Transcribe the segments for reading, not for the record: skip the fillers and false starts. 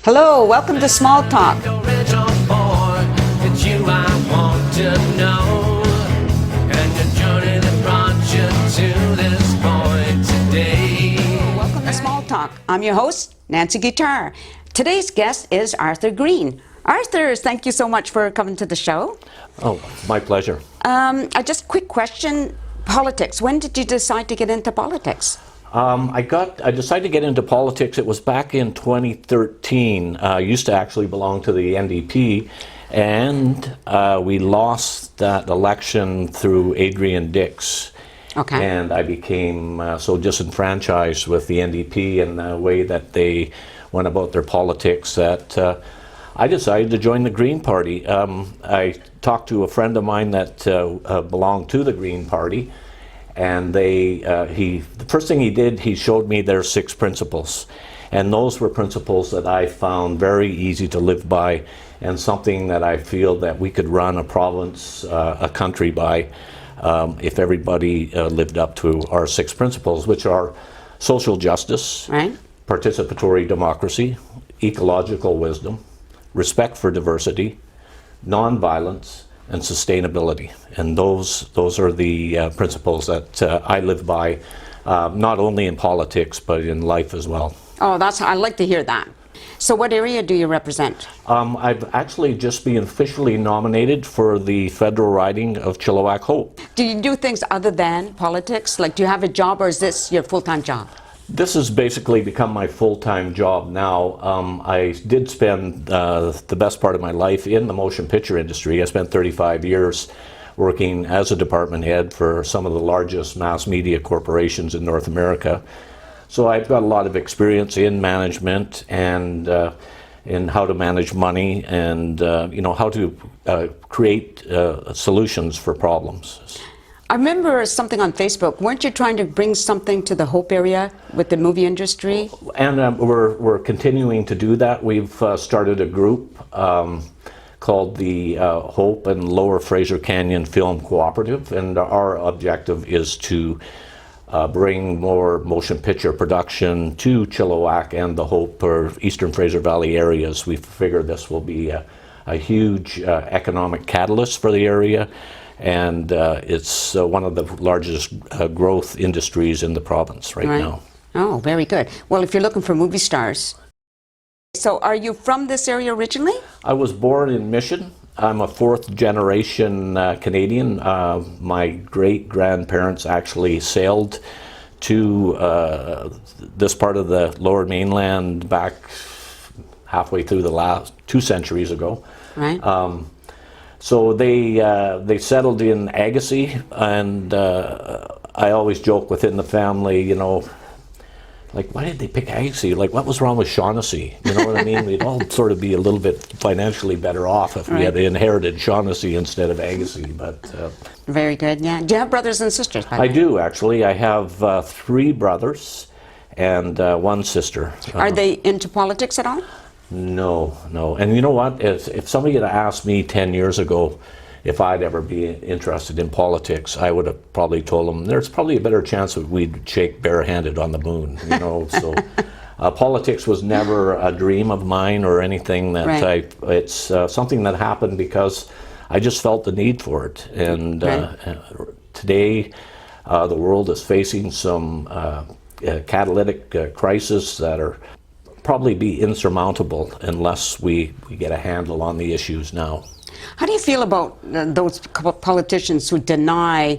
Hello, welcome to Small Talk. Welcome to Small Talk. I'm your host, Nancy Guitar. Today's guest is Arthur Green. Arthur, thank you so much for coming to the show. Oh, my pleasure. Just quick question, politics. When did you decide to get into politics? I decided to get into politics. It was back in 2013. I used to actually belong to the NDP, and we lost that election through Adrian Dix. Okay. And I became so disenfranchised with the NDP and the way that they went about their politics that I decided to join the Green Party. I talked to a friend of mine that belonged to the Green Party, and the first thing he did, he showed me their 6 principles. And those were principles that I found very easy to live by, and something that I feel that we could run a province, a country by, if everybody lived up to our 6 principles, which are social justice, Right. participatory democracy, ecological wisdom, respect for diversity, nonviolence, and sustainability. And those are the principles that I live by, not only in politics, but in life as well. Oh, I like to hear that. So what area do you represent? I've actually just been officially nominated for the federal riding of Chilliwack Hope. Do you do things other than politics? Like, do you have a job, or is this your full-time job? This has basically become my full-time job now. I did spend the best part of my life in the motion picture industry. I spent 35 years working as a department head for some of the largest mass media corporations in North America. So I've got a lot of experience in management and in how to manage money and how to create solutions for problems. I remember something on Facebook. Weren't you trying to bring something to the Hope area with the movie industry? And we're continuing to do that. We've started a group called the Hope and Lower Fraser Canyon Film Cooperative, and our objective is to bring more motion picture production to Chilliwack and the Hope or Eastern Fraser Valley areas. We figure this will be a huge economic catalyst for the area, and it's one of the largest growth industries in the province right now. Oh, very good. Well, if you're looking for movie stars. So are you from this area originally? I was born in Mission. I'm a 4th generation Canadian. My great-grandparents actually sailed to this part of the Lower Mainland back halfway through the last 2 centuries ago. Right. So they settled in Agassiz, and I always joke within the family, like, why did they pick Agassiz? Like, what was wrong with Shaughnessy? You know what I mean? We'd all sort of be a little bit financially better off if we had inherited Shaughnessy instead of Agassiz. But very good. Yeah. Do you have brothers and sisters? I do, actually. I have 3 brothers and 1 sister. Are they into politics at all? No. And you know what? If somebody had asked me 10 years ago if I'd ever be interested in politics, I would have probably told them there's probably a better chance that we'd shake barehanded on the moon. So politics was never a dream of mine or anything that it's something that happened because I just felt the need for it. And today the world is facing some catalytic crisis that are probably be insurmountable unless we get a handle on the issues now. How do you feel about those politicians who deny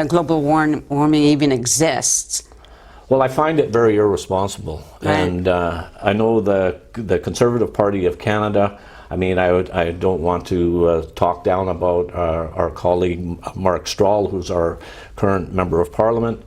global warming even exists? Well, I find it very irresponsible. Right. And I know the Conservative Party of Canada, I mean, I don't want to talk down about our colleague Mark Strahl, who's our current Member of Parliament.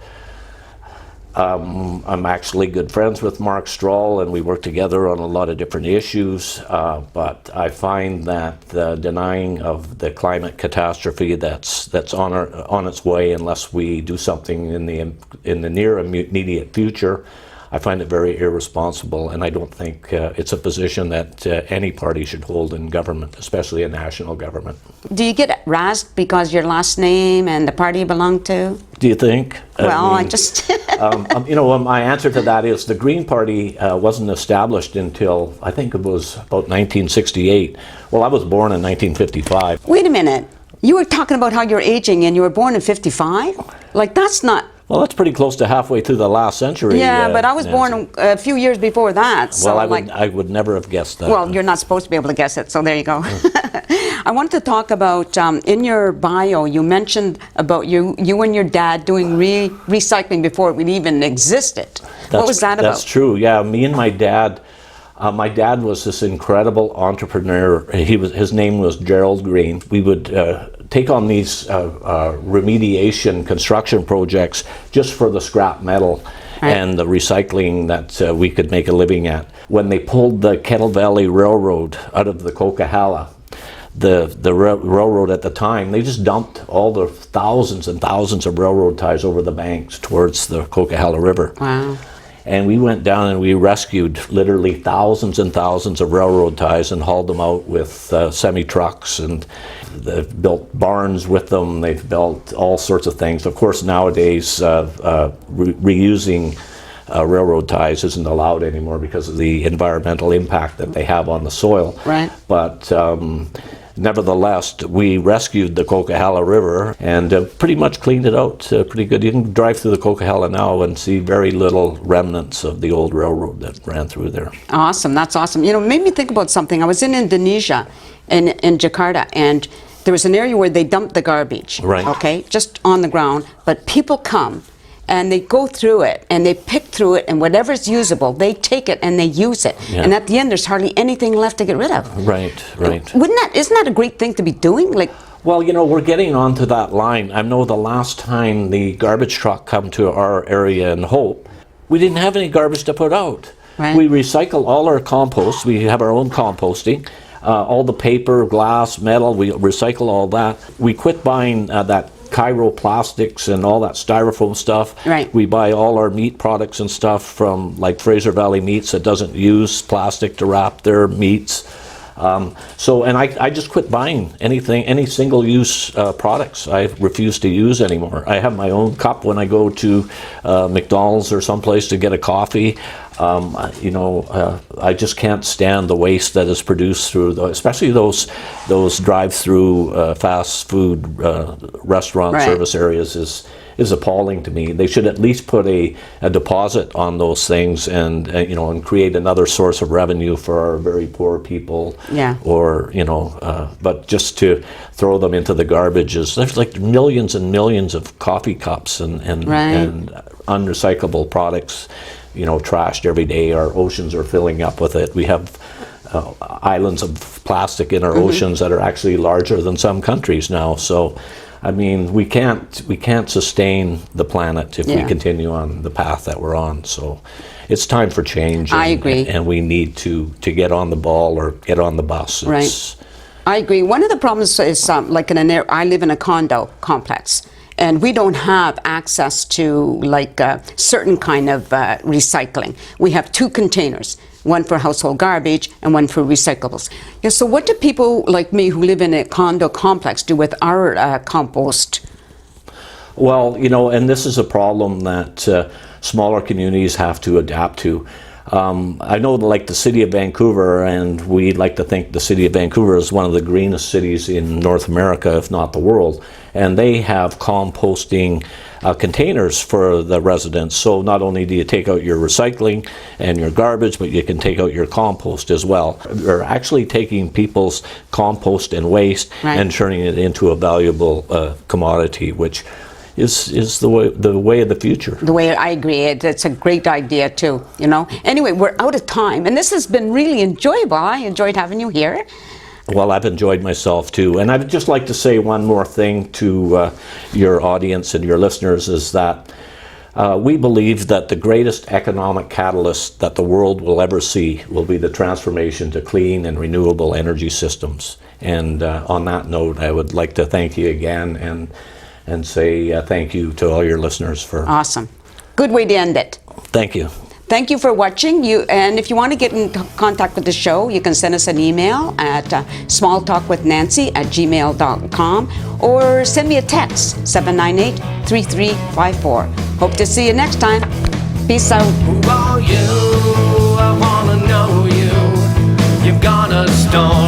I'm actually good friends with Mark Strahl, and we work together on a lot of different issues, but I find that the denying of the climate catastrophe that's on its way, unless we do something in the near immediate future, I find it very irresponsible, and I don't think it's a position that any party should hold in government, especially a national government. Do you get razzed because your last name and the party you belong to? do you think? Well, I mean, just... my answer to that is the Green Party wasn't established until, I think it was about 1968. Well, I was born in 1955. Wait a minute. You were talking about how you're aging and you were born in 55? Like, that's not... Well, that's pretty close to halfway through the last century. Yeah, but I was Nancy. born a few years before that. So Well, I would never have guessed that. Well, you're not supposed to be able to guess it, so there you go. I wanted to talk about, in your bio, you mentioned about you and your dad doing recycling before it even existed. What was that about? That's true, yeah. Me and my dad was this incredible entrepreneur. His name was Gerald Green. We would take on these remediation construction projects just for the scrap metal and the recycling that we could make a living at. When they pulled the Kettle Valley Railroad out of the Coquihalla, the railroad at the time, they just dumped all the thousands and thousands of railroad ties over the banks towards the Coquihalla River. Wow. And we went down and we rescued literally thousands and thousands of railroad ties and hauled them out with semi-trucks, and they've built barns with them. They've built all sorts of things. Of course, nowadays reusing railroad ties isn't allowed anymore because of the environmental impact that they have on the soil. Right. But nevertheless, we rescued the Coquihalla River and pretty much cleaned it out pretty good. You can drive through the Coquihalla now and see very little remnants of the old railroad that ran through there. Awesome, that's awesome. You know, it made me think about something. I was in Indonesia, in Jakarta, and there was an area where they dumped the garbage. Right. Okay, just on the ground, but people come and they go through it and they pick through it, and whatever's usable, they take it and they use it. Yeah. And at the end, there's hardly anything left to get rid of. Right. Isn't that a great thing to be doing? Like, well, you know, we're getting onto that line. I know the last time the garbage truck come to our area in Hope, we didn't have any garbage to put out. Right. We recycle all our compost. We have our own composting. All the paper, glass, metal, we recycle all that. We quit buying that Cairo plastics and all that styrofoam stuff. Right. We buy all our meat products and stuff from like Fraser Valley Meats that doesn't use plastic to wrap their meats. And I just quit buying any single-use products. I refuse to use anymore. I have my own cup when I go to McDonald's or someplace to get a coffee. I just can't stand the waste that is produced through, especially those drive-through fast food restaurant service areas is appalling to me. They should at least put a deposit on those things and create another source of revenue for our very poor people. Yeah. Or but just to throw them into the garbage there's like millions and millions of coffee cups and unrecyclable products, trashed every day. Our oceans are filling up with it. We have islands of plastic in our oceans that are actually larger than some countries now. So, I mean, we can't sustain the planet if we continue on the path that we're on. So, it's time for change. I agree. And we need to get on the ball or get on the bus. Right. I agree. One of the problems is like I live in a condo complex, and we don't have access to like certain kind of recycling. We have two containers, one for household garbage and one for recyclables. Yeah, so what do people like me who live in a condo complex do with our compost? Well, and this is a problem that smaller communities have to adapt to. I know like the city of Vancouver, and we like to think the city of Vancouver is one of the greenest cities in North America, if not the world, and they have composting containers for the residents. So not only do you take out your recycling and your garbage, but you can take out your compost as well. They're actually taking people's compost and waste and turning it into a valuable commodity, which is the way of the future. The way I agree, it's a great idea too. Anyway, we're out of time, and this has been really enjoyable. I enjoyed having you here. Well, I've enjoyed myself too, and I'd just like to say one more thing to your audience and your listeners is that we believe that the greatest economic catalyst that the world will ever see will be the transformation to clean and renewable energy systems. And on that note, I would like to thank you again and say thank you to all your listeners for... Awesome. Good way to end it. Thank you. Thank you for watching. And if you want to get in contact with the show, you can send us an email at smalltalkwithnancy@gmail.com or send me a text, 798-3354. Hope to see you next time. Peace out. Who are you? I wanna know you. You've got a story.